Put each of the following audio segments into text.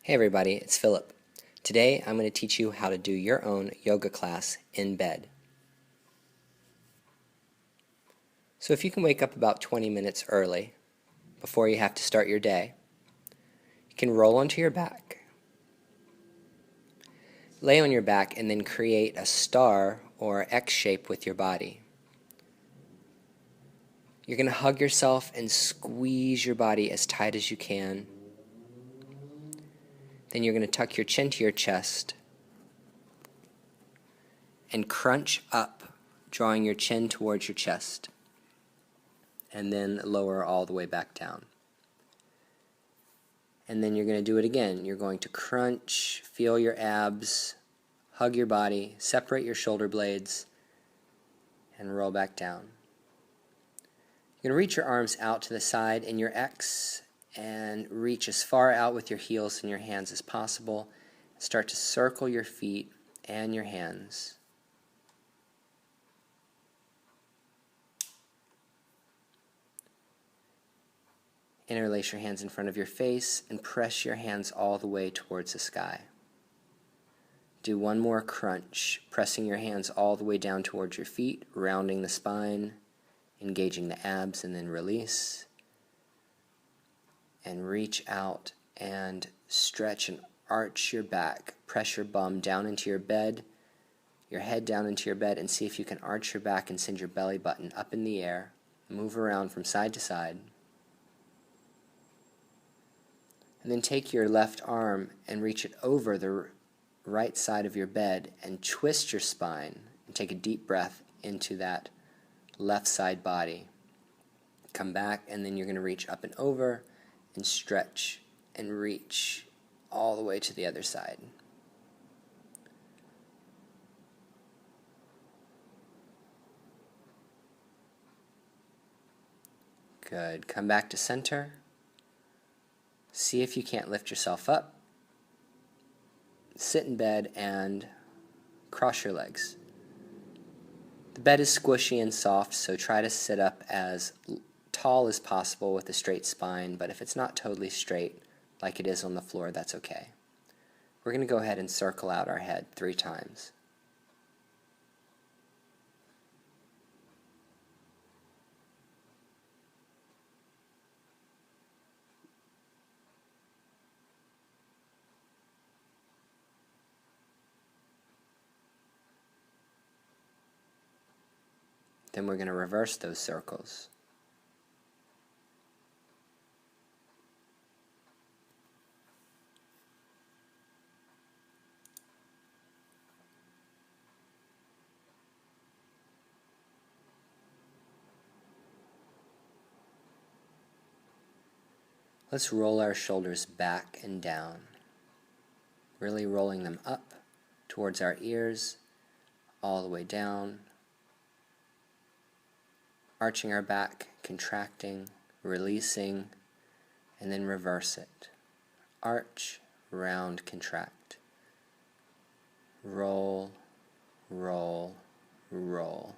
Hey everybody, it's Philip. Today I'm going to teach you how to do your own yoga class in bed. So if you can wake up about 20 minutes early, before you have to start your day, you can roll onto your back, lay on your back, and then create a star or X shape with your body. You're going to hug yourself and squeeze your body as tight as you can. Then you're going to tuck your chin to your chest and crunch up, drawing your chin towards your chest, and then lower all the way back down. And then you're going to do it again. You're going to crunch, feel your abs, hug your body, separate your shoulder blades, and roll back down. You're going to reach your arms out to the side in your X and reach as far out with your heels and your hands as possible. Start to circle your feet and your hands. Interlace your hands in front of your face and press your hands all the way towards the sky. Do one more crunch, pressing your hands all the way down towards your feet, rounding the spine, engaging the abs, and then release. And reach out and stretch and arch your back. Press your bum down into your bed, your head down into your bed, and see if you can arch your back and send your belly button up in the air. Move around from side to side. And then take your left arm and reach it over the right side of your bed and twist your spine and take a deep breath into that left side body. Come back, and then you're going to reach up and over and stretch and reach all the way to the other side. Good. Come back to center. See if you can't lift yourself up. Sit in bed and cross your legs. The bed is squishy and soft, so try to sit up as tall as possible with a straight spine, but if it's not totally straight like it is on the floor, that's okay. We're going to go ahead and circle out our head 3 times. Then we're going to reverse those circles. Let's roll our shoulders back and down, really rolling them up towards our ears, all the way down, arching our back, contracting, releasing, and then reverse it. Arch, round, contract. Roll, roll, roll.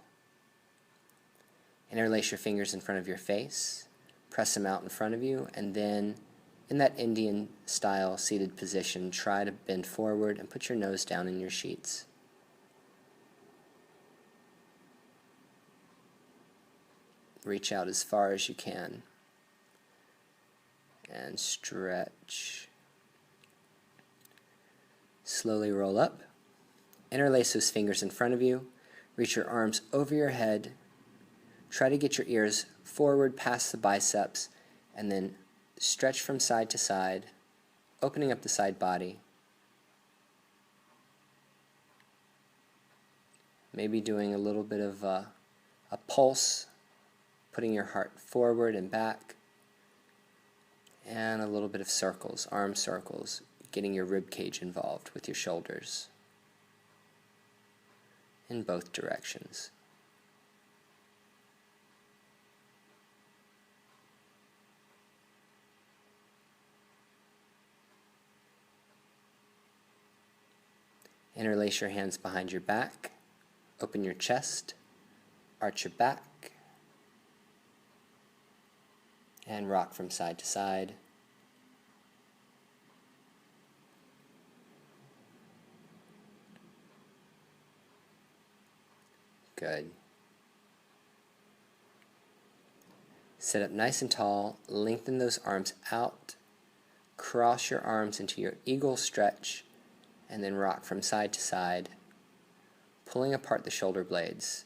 Interlace your fingers in front of your face. Press them out in front of you, and then in that Indian style seated position, try to bend forward and put your nose down in your sheets. Reach out as far as you can and stretch. Slowly roll up. Interlace those fingers in front of you. Reach your arms over your head. Try to get your ears forward past the biceps, and then stretch from side to side, opening up the side body. Maybe doing a little bit of a pulse, putting your heart forward and back, and a little bit of circles, arm circles, getting your rib cage involved with your shoulders in both directions. Interlace your hands behind your back, open your chest, arch your back, and rock from side to side. Good. Sit up nice and tall, lengthen those arms out, cross your arms into your eagle stretch, and then rock from side to side, pulling apart the shoulder blades,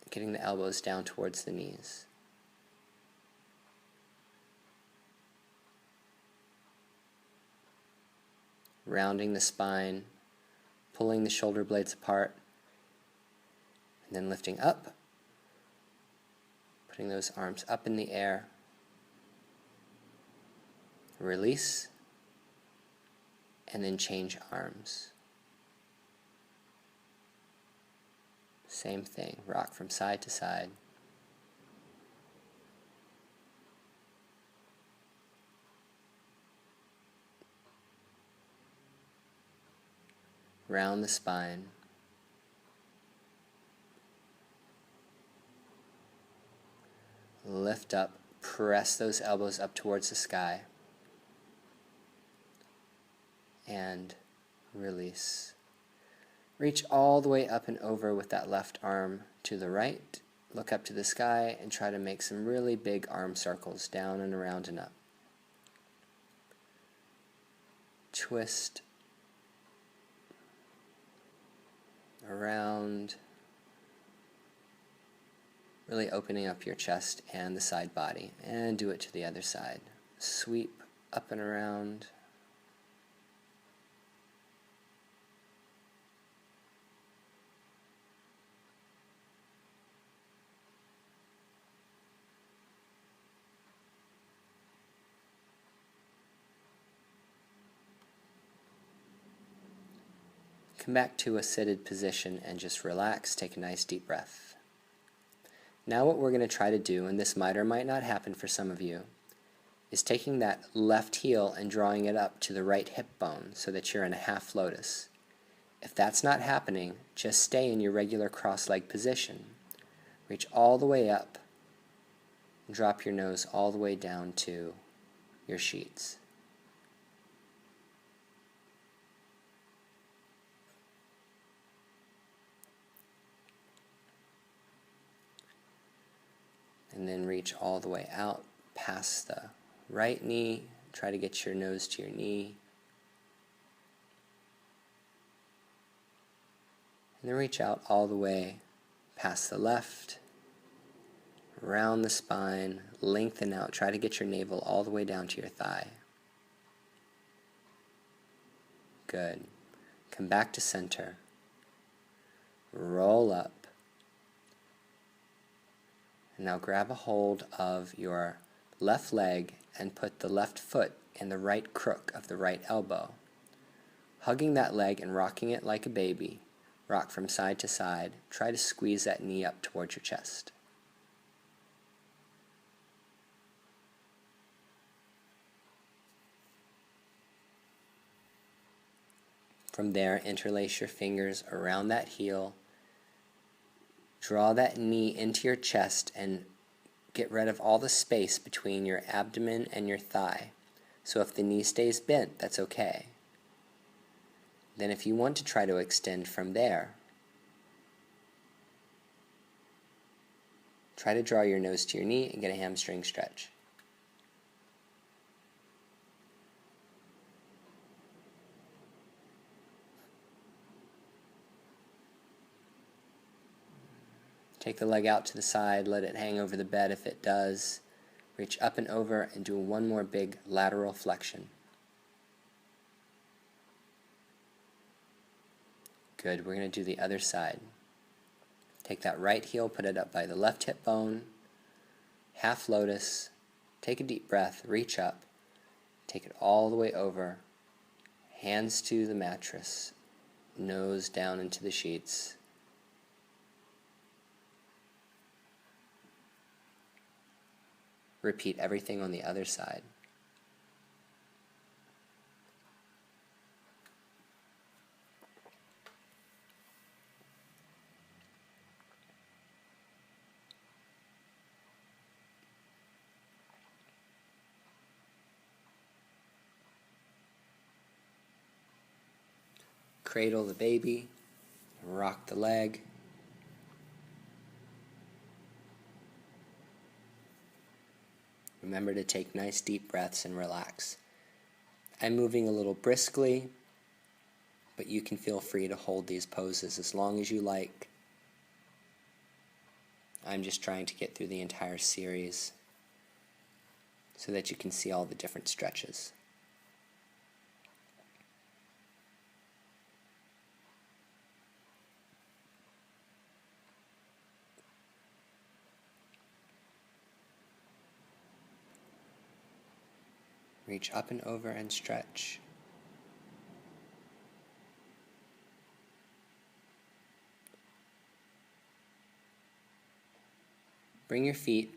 getting the elbows down towards the knees. Rounding the spine, pulling the shoulder blades apart, and then lifting up, putting those arms up in the air. Release, and then change arms. Same thing, rock from side to side. Round the spine. Lift up, press those elbows up towards the sky, and release. Reach all the way up and over with that left arm to the right. Look up to the sky and try to make some really big arm circles down and around and up. Twist around, really opening up your chest and the side body, and do it to the other side. Sweep up and around. Come back to a seated position and just relax. Take a nice deep breath. Now what we're going to try to do, and this might or might not happen for some of you, is taking that left heel and drawing it up to the right hip bone so that you're in a half lotus. If that's not happening, just stay in your regular cross-leg position. Reach all the way up and drop your nose all the way down to your sheets. And then reach all the way out past the right knee. Try to get your nose to your knee. And then reach out all the way past the left, around the spine, lengthen out. Try to get your navel all the way down to your thigh. Good. Come back to center. Roll up. And now grab a hold of your left leg and put the left foot in the right crook of the right elbow. Hugging that leg and rocking it like a baby. Rock from side to side. Try to squeeze that knee up towards your chest. From there, interlace your fingers around that heel. Draw that knee into your chest and get rid of all the space between your abdomen and your thigh. So if the knee stays bent, that's okay. Then if you want to try to extend from there, try to draw your nose to your knee and get a hamstring stretch. Take the leg out to the side, let it hang over the bed if it does. Reach up and over and do one more big lateral flexion. Good, we're going to do the other side. Take that right heel, put it up by the left hip bone, half lotus, take a deep breath, reach up, take it all the way over, hands to the mattress, nose down into the sheets. Repeat everything on the other side. Cradle the baby, rock the leg. Remember to take nice deep breaths and relax. I'm moving a little briskly, but you can feel free to hold these poses as long as you like. I'm just trying to get through the entire series so that you can see all the different stretches. Reach up and over and stretch. Bring your feet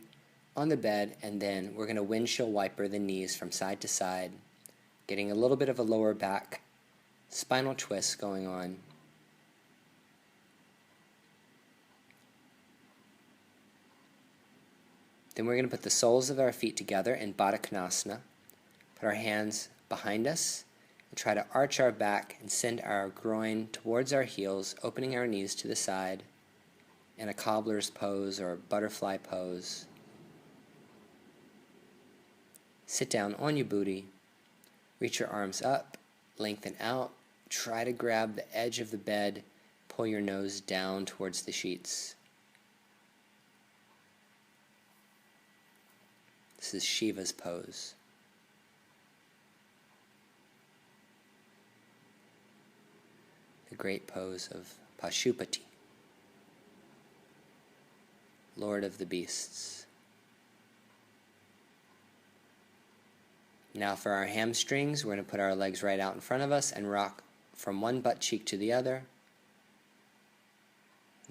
on the bed, and then we're going to windshield wiper the knees from side to side, getting a little bit of a lower back spinal twist going on. Then we're going to put the soles of our feet together in Baddha Konasana. Put our hands behind us and try to arch our back and send our groin towards our heels, opening our knees to the side in a cobbler's pose or butterfly pose. Sit down on your booty. Reach your arms up, lengthen out. Try to grab the edge of the bed. Pull your nose down towards the sheets. This is Shiva's pose. The great pose of Pashupati, Lord of the Beasts. Now for our hamstrings, we're going to put our legs right out in front of us and rock from one butt cheek to the other.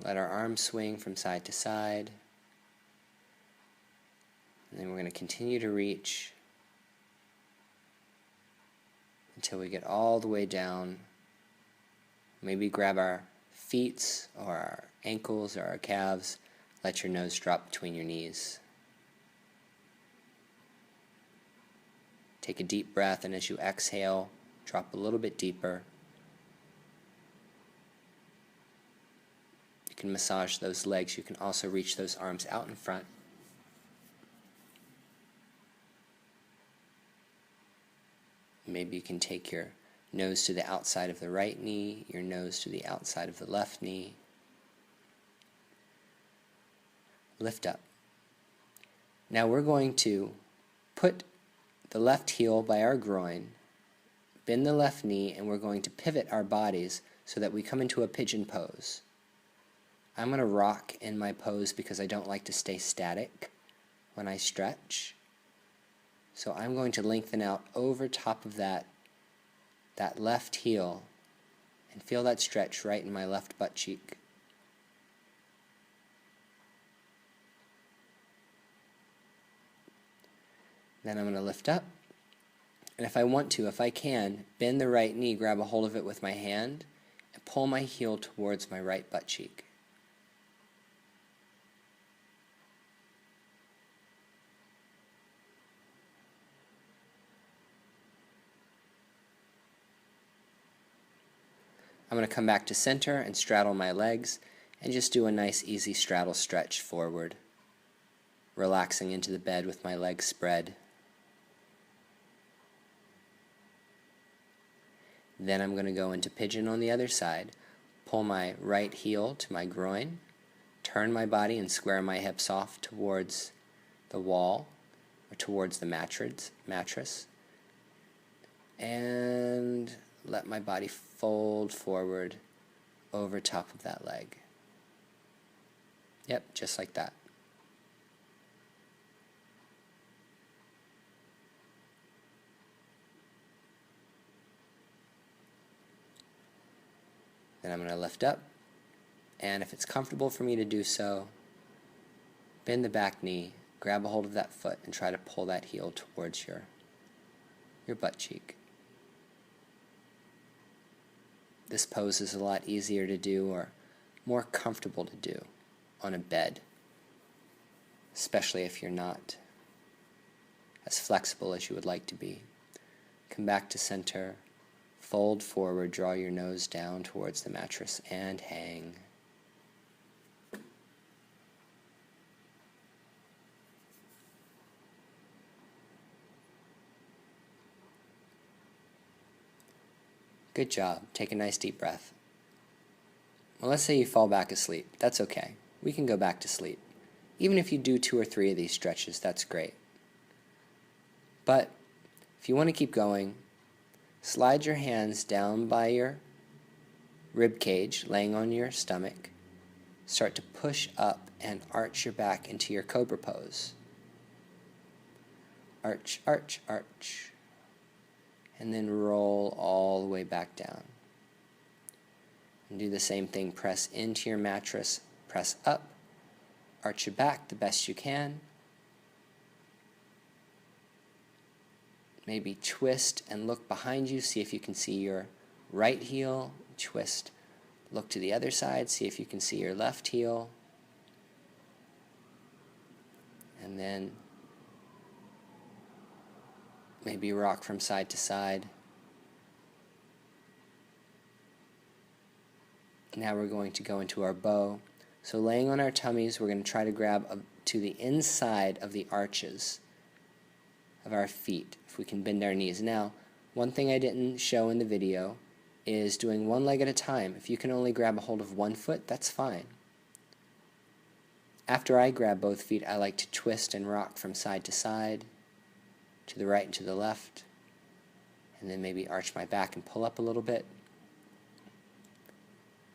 Let our arms swing from side to side. And then we're going to continue to reach until we get all the way down. Maybe grab our feet or our ankles or our calves. Let your nose drop between your knees. Take a deep breath, and as you exhale, drop a little bit deeper. You can massage those legs. You can also reach those arms out in front. Maybe you can take your nose to the outside of the right knee, your nose to the outside of the left knee. Lift up. Now we're going to put the left heel by our groin, bend the left knee, and we're going to pivot our bodies so that we come into a pigeon pose. I'm going to rock in my pose because I don't like to stay static when I stretch. So I'm going to lengthen out over top of that left heel and feel that stretch right in my left butt cheek. Then I'm going to lift up, and if I want to, if I can, bend the right knee, grab a hold of it with my hand, and pull my heel towards my right butt cheek. I'm going to come back to center and straddle my legs and just do a nice easy straddle stretch forward, relaxing into the bed with my legs spread. Then I'm going to go into pigeon on the other side, pull my right heel to my groin, turn my body and square my hips off towards the wall or towards the mattress, and let my body fold forward over top of that leg. Yep, just like that. Then I'm going to lift up, and if it's comfortable for me to do so, bend the back knee, grab a hold of that foot, and try to pull that heel towards your butt cheek. This pose is a lot easier to do or more comfortable to do on a bed, especially if you're not as flexible as you would like to be. Come back to center. Fold forward, draw your nose down towards the mattress, and hang. Good job. Take a nice deep breath. Well, let's say you fall back asleep. That's okay. We can go back to sleep. Even if you do 2 or 3 of these stretches, that's great. But if you want to keep going, slide your hands down by your rib cage, laying on your stomach. Start to push up and arch your back into your cobra pose. Arch, arch, arch. And then roll all the way back down. And do the same thing. Press into your mattress, press up, arch your back the best you can. Maybe twist and look behind you, see if you can see your right heel. Twist, look to the other side, see if you can see your left heel. And then maybe rock from side to side. Now we're going to go into our bow. So laying on our tummies, we're going to try to grab up to the inside of the arches of our feet, if we can bend our knees. Now, one thing I didn't show in the video is doing one leg at a time. If you can only grab a hold of one foot, that's fine. After I grab both feet, I like to twist and rock from side to side, to the right and to the left, and then maybe arch my back and pull up a little bit.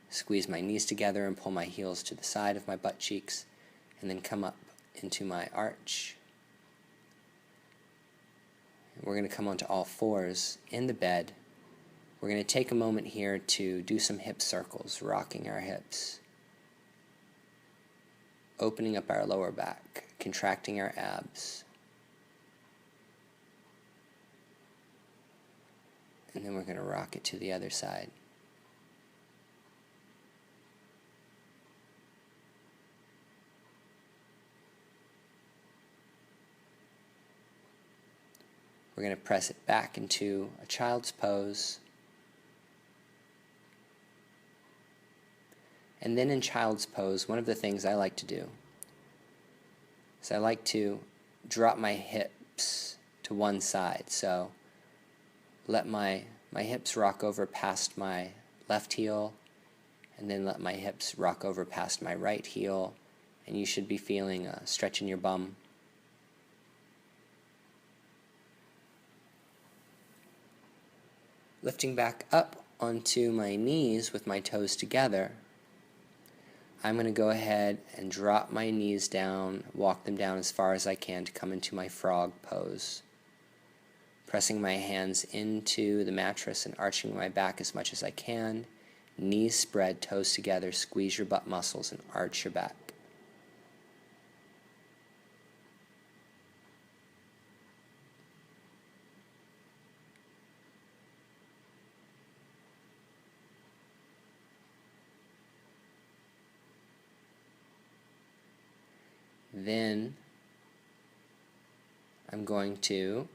Squeeze my knees together and pull my heels to the side of my butt cheeks, and then come up into my arch. We're going to come onto all fours in the bed. We're going to take a moment here to do some hip circles, rocking our hips, opening up our lower back, contracting our abs. And then we're going to rock it to the other side. We're going to press it back into a child's pose. And then in child's pose, one of the things I like to do is I like to drop my hips to one side. So let my hips rock over past my left heel, and then let my hips rock over past my right heel, and you should be feeling a stretch in your bum. Lifting back up onto my knees with my toes together, I'm going to go ahead and drop my knees down, walk them down as far as I can to come into my frog pose. Pressing my hands into the mattress and arching my back as much as I can. Knees spread, toes together, squeeze your butt muscles and arch your back. Then I'm going to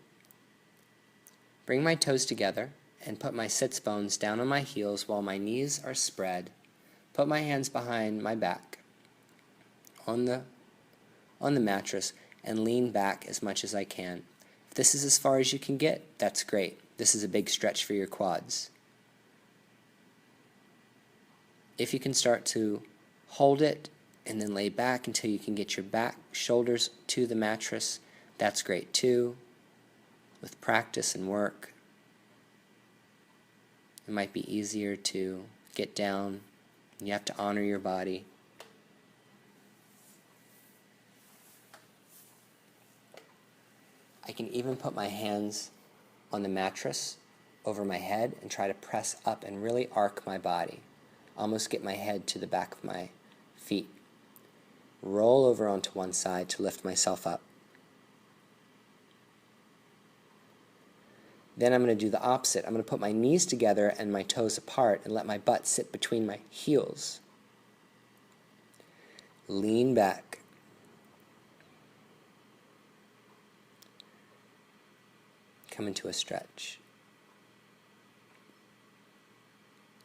bring my toes together and put my sits bones down on my heels while my knees are spread. Put my hands behind my back on the mattress and lean back as much as I can. If this is as far as you can get, that's great. This is a big stretch for your quads. If you can start to hold it and then lay back until you can get your back, shoulders to the mattress, that's great too. With practice and work, it might be easier to get down. You have to honor your body. I can even put my hands on the mattress over my head and try to press up and really arc my body. Almost get my head to the back of my feet. Roll over onto one side to lift myself up. Then I'm going to do the opposite. I'm going to put my knees together and my toes apart and let my butt sit between my heels. Lean back. Come into a stretch.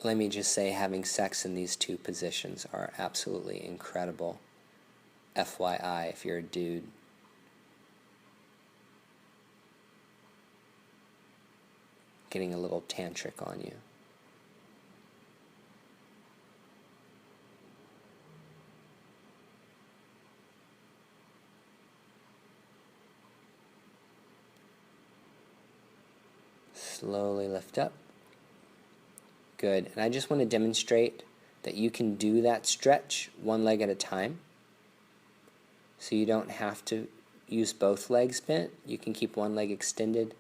Let me just say, having sex in these two positions are absolutely incredible. FYI, if you're a dude. Getting a little tantric on you. Slowly lift up. Good. And I just want to demonstrate that you can do that stretch one leg at a time. So you don't have to use both legs bent. You can keep one leg extended.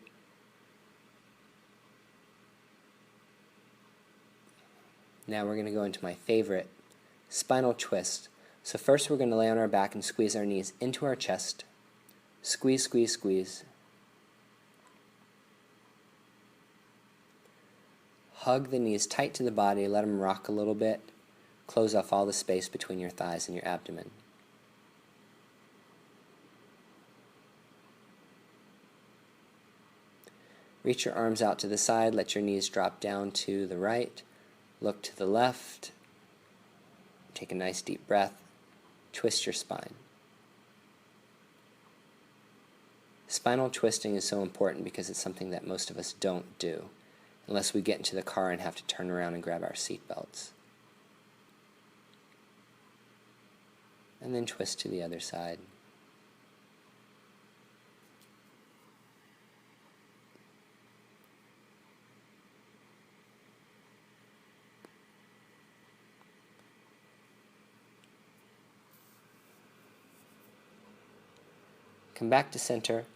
Now we're going to go into my favorite, spinal twist. So first we're going to lay on our back and squeeze our knees into our chest. Squeeze, squeeze, squeeze. Hug the knees tight to the body, let them rock a little bit. Close off all the space between your thighs and your abdomen. Reach your arms out to the side, let your knees drop down to the right. Look to the left. Take a nice deep breath. Twist your spine. Spinal twisting is so important because it's something that most of us don't do, unless we get into the car and have to turn around and grab our seat belts. And then twist to the other side. Come back to center.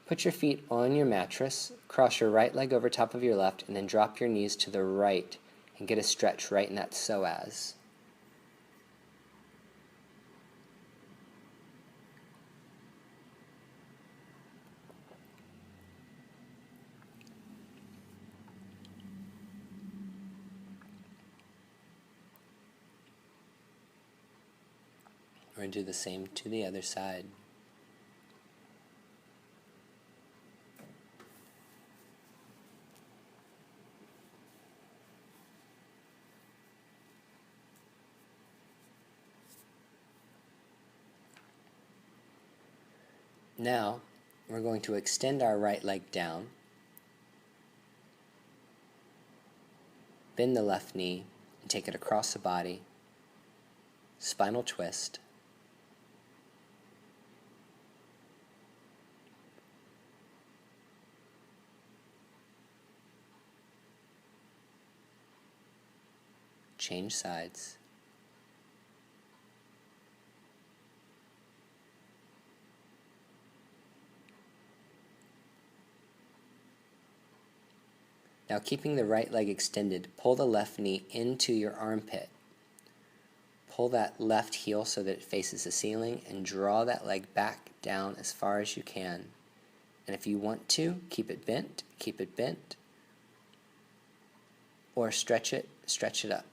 Put your feet on your mattress, cross your right leg over top of your left, and then drop your knees to the right and get a stretch right in that psoas. We're going to do the same to the other side. Now, we're going to extend our right leg down, bend the left knee, and take it across the body, spinal twist. Change sides. Now, keeping the right leg extended, pull the left knee into your armpit. Pull that left heel so that it faces the ceiling and draw that leg back down as far as you can. And if you want to, keep it bent, or stretch it up.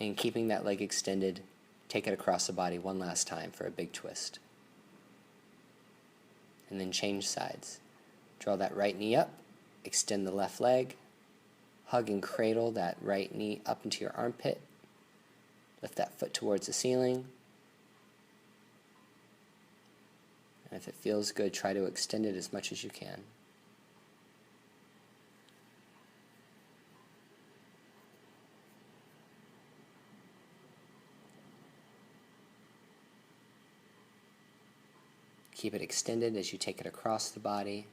And keeping that leg extended, take it across the body one last time for a big twist. And then change sides. Draw that right knee up, extend the left leg, hug and cradle that right knee up into your armpit, lift that foot towards the ceiling. And if it feels good, try to extend it as much as you can. Keep it extended as you take it across the body.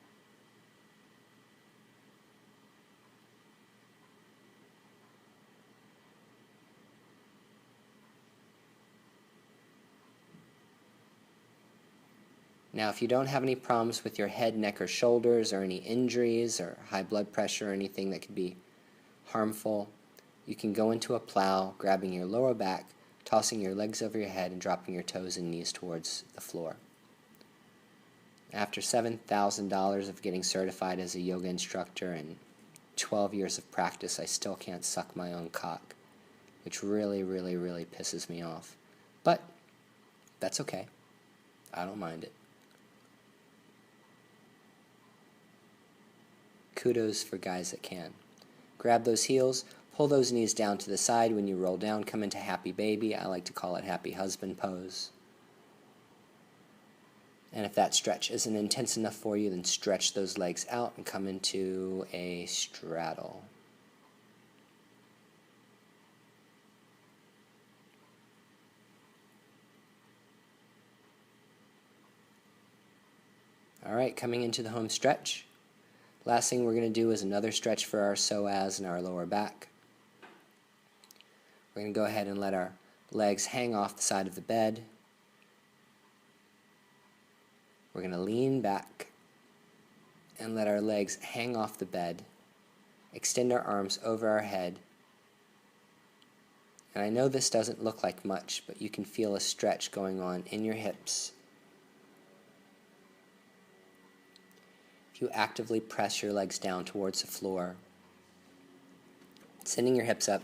Now, if you don't have any problems with your head, neck, or shoulders, or any injuries, or high blood pressure, or anything that could be harmful, you can go into a plow, grabbing your lower back, tossing your legs over your head, and dropping your toes and knees towards the floor. After $7,000 of getting certified as a yoga instructor and 12 years of practice, I still can't suck my own cock, which really, really, really pisses me off. But that's okay. I don't mind it. Kudos for guys that can. Grab those heels, pull those knees down to the side. When you roll down, come into happy baby. I like to call it happy husband pose. And if that stretch isn't intense enough for you, then stretch those legs out and come into a straddle. Alright, coming into the home stretch. Last thing we're going to do is another stretch for our psoas and our lower back. We're going to go ahead and let our legs hang off the side of the bed. We're going to lean back and let our legs hang off the bed. Extend our arms over our head. And I know this doesn't look like much, but you can feel a stretch going on in your hips. If you actively press your legs down towards the floor, sending your hips up,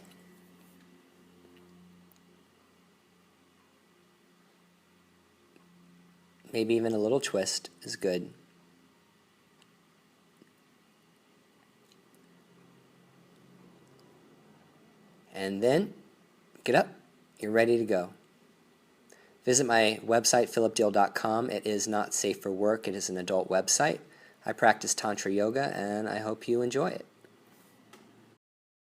maybe even a little twist is good. And then, get up, you're ready to go. Visit my website, philipdeal.com. It is not safe for work, it is an adult website. I practice Tantra Yoga, and I hope you enjoy it.